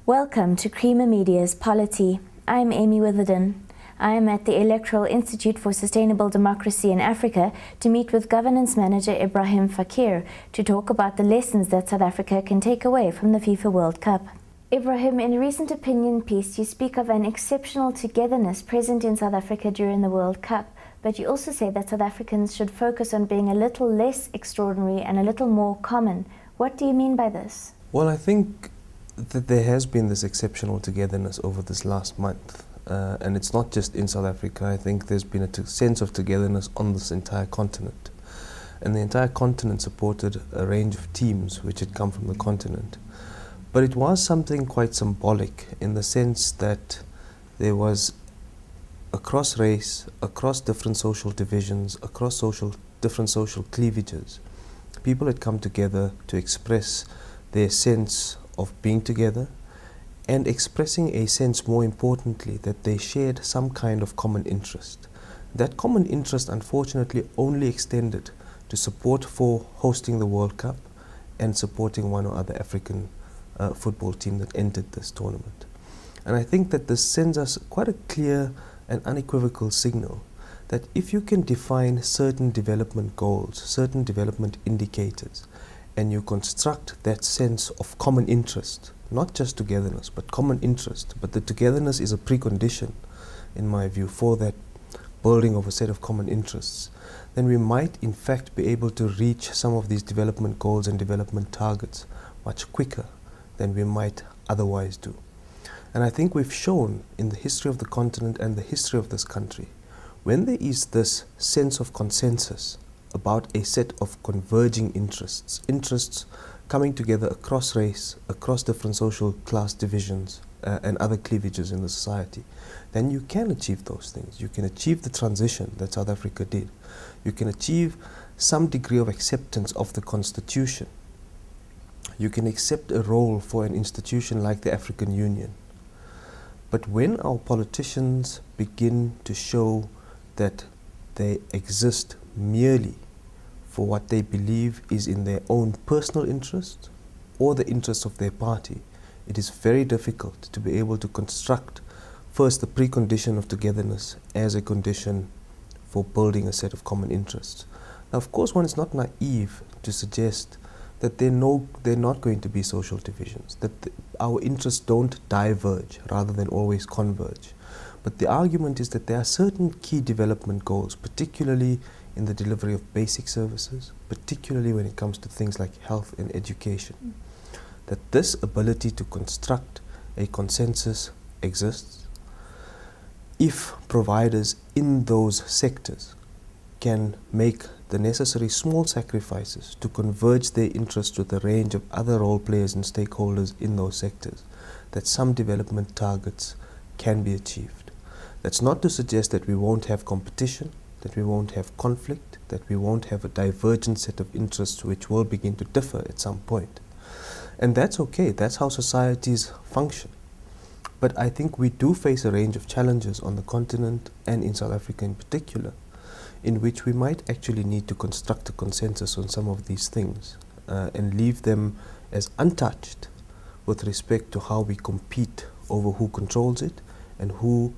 Welcome to Creamer Media's Polity. I'm Amy Witherden. I am at the Electoral Institute for Sustainable Democracy in Africa to meet with Governance Manager Ibrahim Fakir to talk about the lessons that South Africa can take away from the FIFA World Cup. Ibrahim, in a recent opinion piece, you speak of an exceptional togetherness present in South Africa during the World Cup, but you also say that South Africans should focus on being a little less extraordinary and a little more common. What do you mean by this? Well, I think that there has been this exceptional togetherness over this last month. And it's not just in South Africa. I think there's been a sense of togetherness on this entire continent. And the entire continent supported a range of teams which had come from the continent. But it was something quite symbolic in the sense that there was, across race, across different social divisions, across different social cleavages, people had come together to express their sense of being together and expressing a sense, more importantly, that they shared some kind of common interest. That common interest, unfortunately, only extended to support for hosting the World Cup and supporting one or other African football team that entered this tournament. And I think that this sends us quite a clear and unequivocal signal that if you can define certain development goals, certain development indicators, and you construct that sense of common interest, not just togetherness, but common interest, but the togetherness is a precondition, in my view, for that building of a set of common interests, then we might in fact be able to reach some of these development goals and development targets much quicker than we might otherwise do. And I think we've shown in the history of the continent and the history of this country, when there is this sense of consensus about a set of converging interests coming together across race, across different social class divisions and other cleavages in the society, then you can achieve those things. You can achieve the transition that South Africa did. You can achieve some degree of acceptance of the Constitution. You can accept a role for an institution like the African Union. But when our politicians begin to show that they exist merely for what they believe is in their own personal interest or the interests of their party, it is very difficult to be able to construct first the precondition of togetherness as a condition for building a set of common interests. Now, of course, one is not naive to suggest that they're not going to be social divisions, that our interests don't diverge rather than always converge. But the argument is that there are certain key development goals, particularly in the delivery of basic services, particularly when it comes to things like health and education, that this ability to construct a consensus exists if providers in those sectors can make the necessary small sacrifices to converge their interests with a range of other role players and stakeholders in those sectors, that some development targets can be achieved. That's not to suggest that we won't have competition, that we won't have conflict, that we won't have a divergent set of interests which will begin to differ at some point. And that's okay, that's how societies function. But I think we do face a range of challenges on the continent and in South Africa in particular, in which we might actually need to construct a consensus on some of these things and leave them as untouched with respect to how we compete over who controls it and who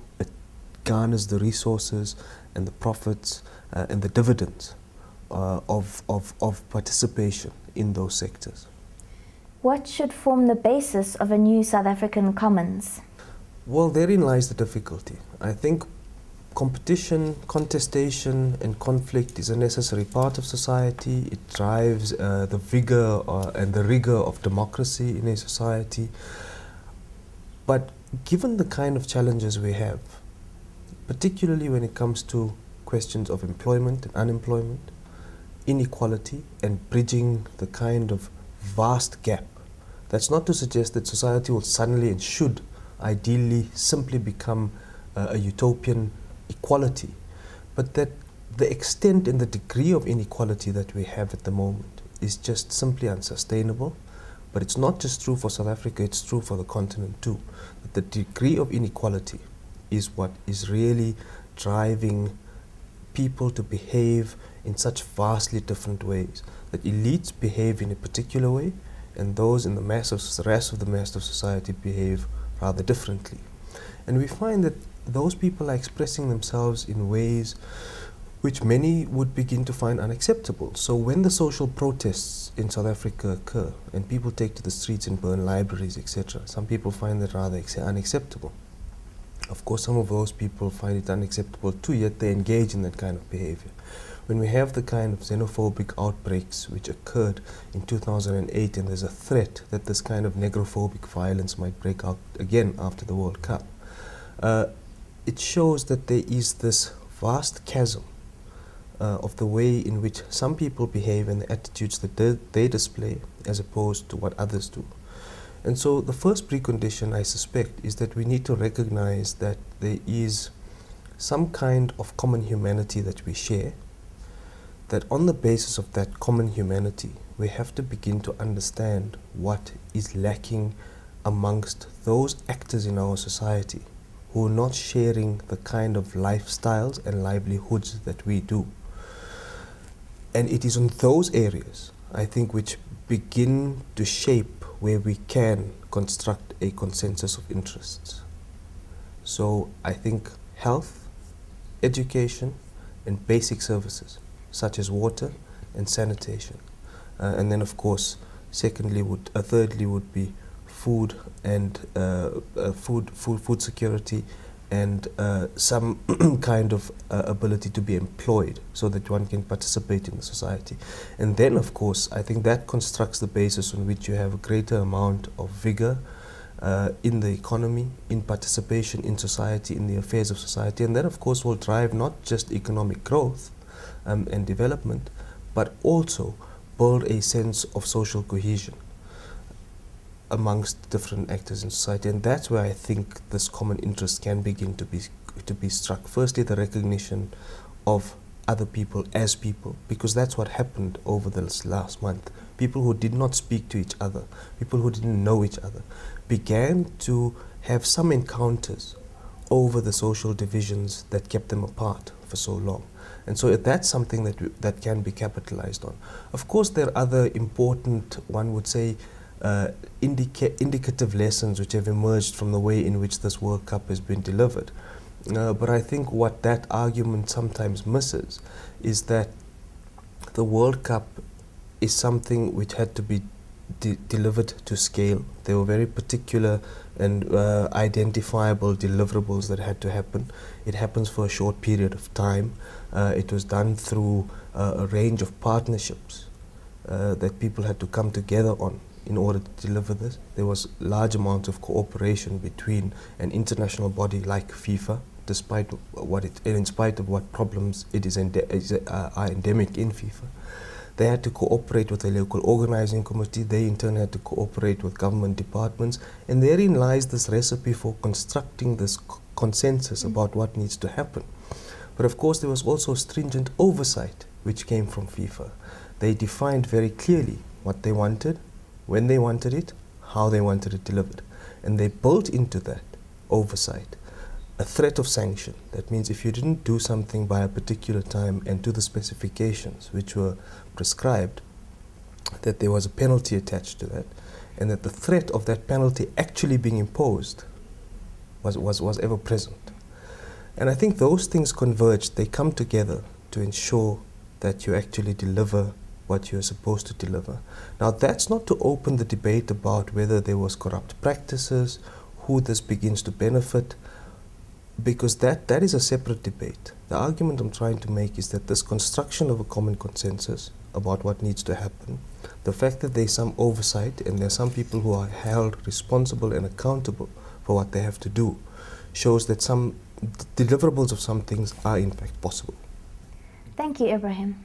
garners the resources and the profits and the dividends of participation in those sectors. What should form the basis of a new South African Commons? Well, therein lies the difficulty. I think competition, contestation and conflict is a necessary part of society. It drives the vigor and the rigor of democracy in a society. But given the kind of challenges we have, particularly when it comes to questions of employment and unemployment, inequality and bridging the kind of vast gap, that's not to suggest that society will suddenly and should ideally simply become a utopian equality, but that the extent and the degree of inequality that we have at the moment is just simply unsustainable. But it's not just true for South Africa, it's true for the continent too. That the degree of inequality is what is really driving people to behave in such vastly different ways. That elites behave in a particular way and those in the rest of the mass of society behave rather differently. And we find that those people are expressing themselves in ways which many would begin to find unacceptable. So when the social protests in South Africa occur and people take to the streets and burn libraries, etc., some people find that rather unacceptable. Of course, some of those people find it unacceptable too, yet they engage in that kind of behavior. When we have the kind of xenophobic outbreaks which occurred in 2008, and there's a threat that this kind of negrophobic violence might break out again after the World Cup, it shows that there is this vast chasm of the way in which some people behave and the attitudes that they display as opposed to what others do. And so the first precondition, I suspect, is that we need to recognize that there is some kind of common humanity that we share, that on the basis of that common humanity, we have to begin to understand what is lacking amongst those actors in our society who are not sharing the kind of lifestyles and livelihoods that we do. And it is on those areas, I think, which begin to shape where we can construct a consensus of interests. So I think health, education, and basic services, such as water and sanitation. And then, of course, thirdly would be food and food security, and some kind of ability to be employed so that one can participate in the society. And then, of course, I think that constructs the basis on which you have a greater amount of vigor in the economy, in participation in society, in the affairs of society. And that, of course, will drive not just economic growth and development, but also build a sense of social cohesion amongst different actors in society. And that's where I think this common interest can begin to be struck. Firstly, the recognition of other people as people, because that's what happened over this last month. People who did not speak to each other, people who didn't know each other, began to have some encounters over the social divisions that kept them apart for so long. And so that's something that can be capitalized on. Of course, there are other important, one would say, indicative lessons which have emerged from the way in which this World Cup has been delivered. But I think what that argument sometimes misses is that the World Cup is something which had to be delivered to scale. There were very particular and identifiable deliverables that had to happen. It happens for a short period of time. It was done through a range of partnerships that people had to come together on in order to deliver this. There was large amounts of cooperation between an international body like FIFA, despite what in spite of what problems it are endemic in FIFA. They had to cooperate with a local organizing committee. They in turn had to cooperate with government departments. And therein lies this recipe for constructing this consensus about what needs to happen. But of course, there was also stringent oversight which came from FIFA. They defined very clearly what they wanted, when they wanted it, how they wanted it delivered. And they built into that oversight a threat of sanction. That means if you didn't do something by a particular time and to the specifications which were prescribed, that there was a penalty attached to that, and that the threat of that penalty actually being imposed was ever present. And I think those things converge, they come together to ensure that you actually deliver what you're supposed to deliver. Now, that's not to open the debate about whether there was corrupt practices, who this begins to benefit, because that is a separate debate. The argument I'm trying to make is that this construction of a common consensus about what needs to happen, the fact that there's some oversight and there are some people who are held responsible and accountable for what they have to do, shows that some deliverables of some things are in fact possible. Thank you, Ibrahim.